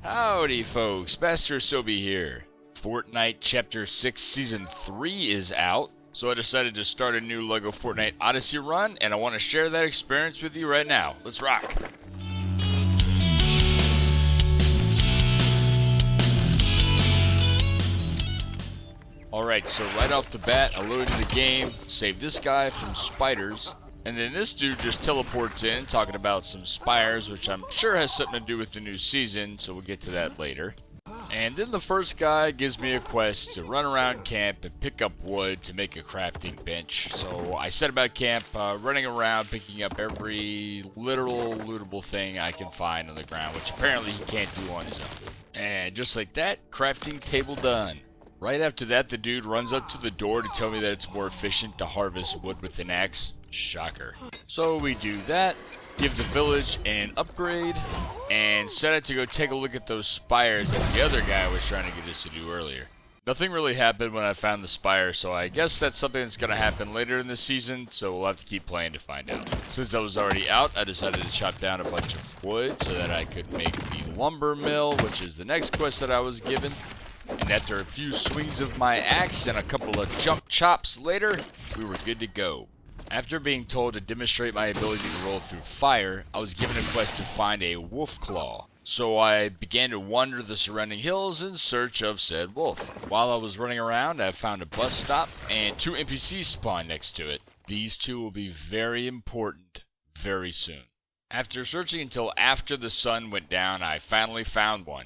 Howdy folks, Master Sobi here. Fortnite Chapter 6 Season 3 is out, so I decided to start a new Lego Fortnite Odyssey run, and I want to share that experience with you right now. Let's rock! Alright, so right off the bat, I loaded the game, saved this guy from Spires, and then this dude just teleports in, talking about some Spires, which I'm sure has something to do with the new season, so we'll get to that later. And then the first guy gives me a quest to run around camp and pick up wood to make a crafting bench. So I set about camp, running around, picking up every literal lootable thing I can find on the ground, which apparently he can't do on his own. And just like that, crafting table done. Right after that, the dude runs up to the door to tell me that it's more efficient to harvest wood with an axe. Shocker. So we do that, give the village an upgrade, and set out to go take a look at those spires that the other guy was trying to get us to do earlier. Nothing really happened when I found the spire, so I guess that's something that's going to happen later in the season, so we'll have to keep playing to find out. Since I was already out, I decided to chop down a bunch of wood so that I could make the lumber mill, which is the next quest that I was given. And after a few swings of my axe and a couple of jump chops later, we were good to go. After being told to demonstrate my ability to roll through fire, I was given a quest to find a wolf claw. So I began to wander the surrounding hills in search of said wolf. While I was running around, I found a bus stop and 2 NPCs spawned next to it. These 2 will be very important very soon. After searching until after the sun went down, I finally found one.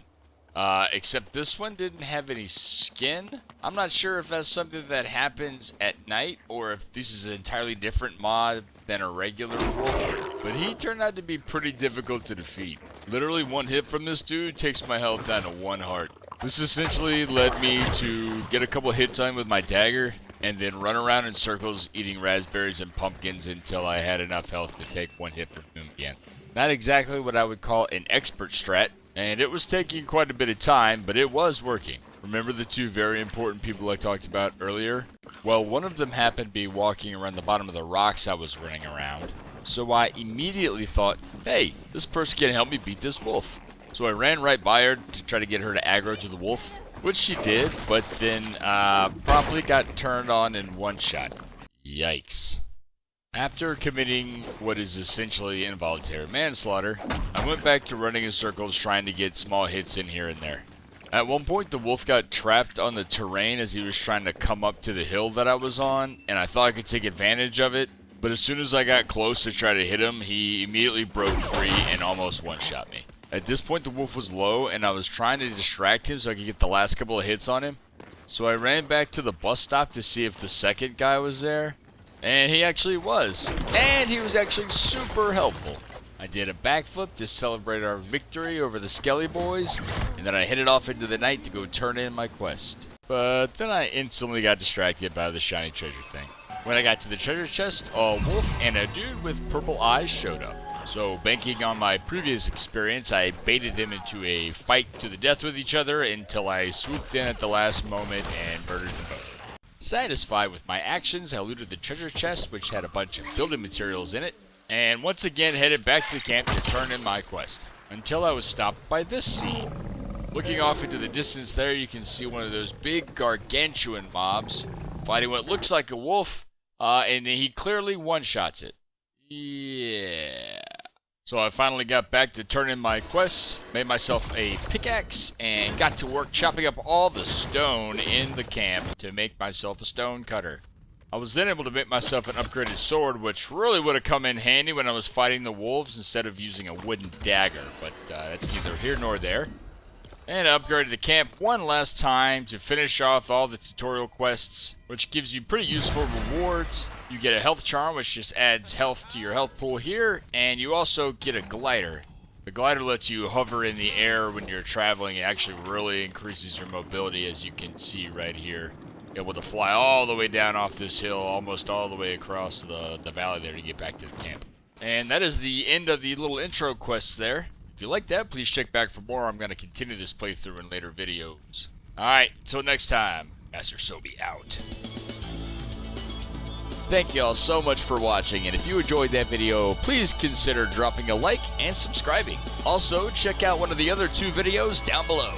Except this one didn't have any skin. I'm not sure if that's something that happens at night or if this is an entirely different mod than a regular wolf. But he turned out to be pretty difficult to defeat. Literally 1 hit from this dude takes my health down to 1 heart. This essentially led me to get a couple hits on him with my dagger and then run around in circles eating raspberries and pumpkins until I had enough health to take 1 hit from him again. Not exactly what I would call an expert strat. And it was taking quite a bit of time, but it was working. Remember the 2 very important people I talked about earlier? Well, one of them happened to be walking around the bottom of the rocks I was running around. So I immediately thought, hey, this person can help me beat this wolf. So I ran right by her to try to get her to aggro to the wolf, which she did, but then promptly got turned on in 1 shot. Yikes. After committing what is essentially involuntary manslaughter, I went back to running in circles trying to get small hits in here and there. At one point, the wolf got trapped on the terrain as he was trying to come up to the hill that I was on, and I thought I could take advantage of it, but as soon as I got close to try to hit him, he immediately broke free and almost one-shot me. At this point, the wolf was low, and I was trying to distract him so I could get the last couple of hits on him. So I ran back to the bus stop to see if the second guy was there. And he actually was. And he was actually super helpful. I did a backflip to celebrate our victory over the Skelly Boys, and then I headed off into the night to go turn in my quest. But then I instantly got distracted by the shiny treasure thing. When I got to the treasure chest, a wolf and a dude with purple eyes showed up. So banking on my previous experience, I baited them into a fight to the death with each other until I swooped in at the last moment and murdered them both. Satisfied with my actions, I looted the treasure chest, which had a bunch of building materials in it, and once again headed back to camp to turn in my quest, until I was stopped by this scene. Looking off into the distance there, you can see one of those big gargantuan mobs fighting what looks like a wolf, and he clearly one-shots it. Yeah. So I finally got back to turn in my quests, made myself a pickaxe, and got to work chopping up all the stone in the camp to make myself a stone cutter. I was then able to make myself an upgraded sword, which really would have come in handy when I was fighting the wolves instead of using a wooden dagger, but that's neither here nor there. And I upgraded the camp 1 last time to finish off all the tutorial quests, which gives you pretty useful rewards. You get a health charm, which just adds health to your health pool here, and you also get a glider. The glider lets you hover in the air when you're traveling. It actually really increases your mobility, as you can see right here. You're able to fly all the way down off this hill, almost all the way across the valley there to get back to the camp. And that is the end of the little intro quests there. If you like that, please check back for more. I'm going to continue this playthrough in later videos. Alright, until next time, Master Sobi out. Thank you all so much for watching, and if you enjoyed that video, please consider dropping a like and subscribing. Also, check out one of the other 2 videos down below.